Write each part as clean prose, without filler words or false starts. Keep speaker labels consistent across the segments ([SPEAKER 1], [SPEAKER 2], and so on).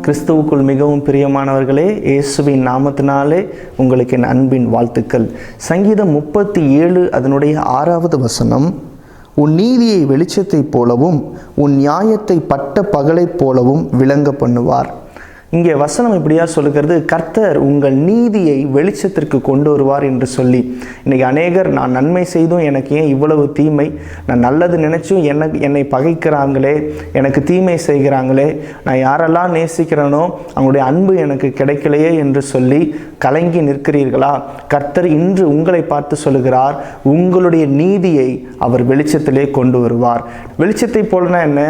[SPEAKER 1] கிறிஸ்துவுக்குள் மிகவும் பிரியமானவர்களே, இயேசுவின் நாமத்தினாலே உங்களுக்கு என் அன்பின் வாழ்த்துக்கள். சங்கீதம் 37 அதனுடைய 6வது வசனம், உன் நீதியை வெளிச்சத்தைப் போலவும் உன் நியாயத்தை பட்ட பகலைப் போலவும் விளங்க பண்ணுவார். இங்கே வசனம் இப்படியா சொல்லுகிறது, கர்த்தர் உங்கள் நீதியை வெளிச்சத்திற்கு கொண்டு வருவார் என்று சொல்லி. இன்றைக்கி அநேகர் நான் நன்மை செய்தும் எனக்கு ஏன் இவ்வளவு தீமை, நான் நல்லது நினச்சும் என்னை பகைக்கிறாங்களே, எனக்கு தீமை செய்கிறாங்களே, நான் யாரெல்லாம் நேசிக்கிறேனோ அவங்களுடைய அன்பு எனக்கு கிடைக்கலையே என்று சொல்லி கலங்கி நிற்கிறீர்களா? கர்த்தர் இன்று உங்களை பார்த்து சொல்லுகிறார், உங்களுடைய நீதியை அவர் வெளிச்சத்திலே கொண்டு வருவார். வெளிச்சத்தை போலனா என்ன?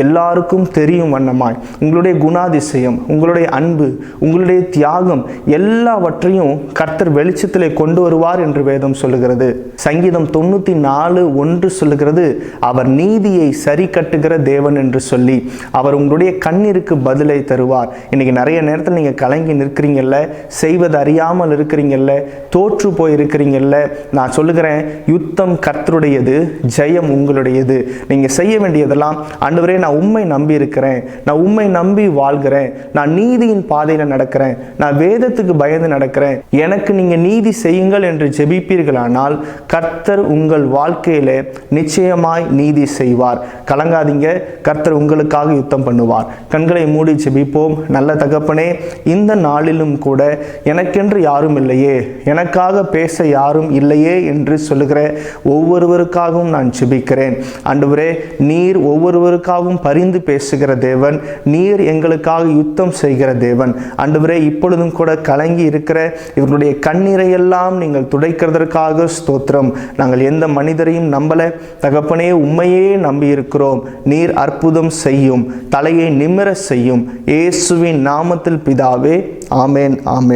[SPEAKER 1] எல்லாருக்கும் தெரியும் வண்ணமாய் உங்களுடைய குணாதிசயம், உங்களுடைய அன்பு, உங்களுடைய தியாகம் எல்லாவற்றையும் கர்த்தர் வெளிச்சத்திலே கொண்டு வருவார் என்று வேதம் சொல்லுகிறது. சங்கீதம் 94:1 சொல்லுகிறது, அவர் நீதியை சரி கட்டுகிற தேவன் என்று சொல்லி அவர் உங்களுடைய கண்ணீருக்கு பதிலை தருவார். இன்னைக்கு நிறைய நேரத்தில் நீங்க கலங்கி நிற்கிறீங்கல்ல, செய்வது அறியாமல் இருக்கிறீங்கல்ல, தோற்று போயிருக்கிறீங்கல்ல, நான் சொல்லுகிறேன், யுத்தம் கர்த்தருடையது, ஜெயம் உங்களுடையது. நீங்க செய்ய வேண்டியதெல்லாம், ஆண்டவரே நான் உம்மை நம்பி இருக்கிறேன், நான் உம்மை நம்பி வாழ்கிறேன், நான் நீதியின் பாதையில நடக்கிறேன், நான் வேதத்துக்கு பயந்து நடக்கிறேன், எனக்கு நீங்க நீதி செய்யுங்கள் என்று ஜெபிப்பீர்களானால் கர்த்தர் உங்கள் வாழ்க்கையில நிச்சயமாய் நீதி செய்வார். கலங்காதீங்க, கர்த்தர் உங்களுக்காக யுத்தம் பண்ணுவார். கண்களை மூடி ஜெபிப்போம். நல்ல தகப்பனே, இந்த நாளிலும் கூட எனக்கென்று யாரும் இல்லையே, எனக்காக பேச யாரும் இல்லையே என்று சொல்லுகிற ஒவ்வொருவருக்காகவும் நான் ஜெபிக்கிறேன். ஆண்டவரே, நீர் ஒவ்வொருவருக்காகவும் பரிந்து பேசுகிற தேவன், நீர் எங்களுக்காக யுத்தம் செய்கிற தேவன். ஆண்டவரே, இப்பொழுதும் கூட கலங்கி இருக்கிற இவர்களுடைய கண்ணீரை எல்லாம் நீங்கள் துடைக்கிறதற்காக ஸ்தோத்திரம். நாங்கள் எந்த மனிதரையும் நம்பல தகப்பனே, உம்மையே நம்பி இருக்கிறோம். நீர் அற்புதம் செய்யும், தலையை நிமிர செய்யும். இயேசுவின் நாமத்தில் பிதாவே, ஆமேன், ஆமேன்.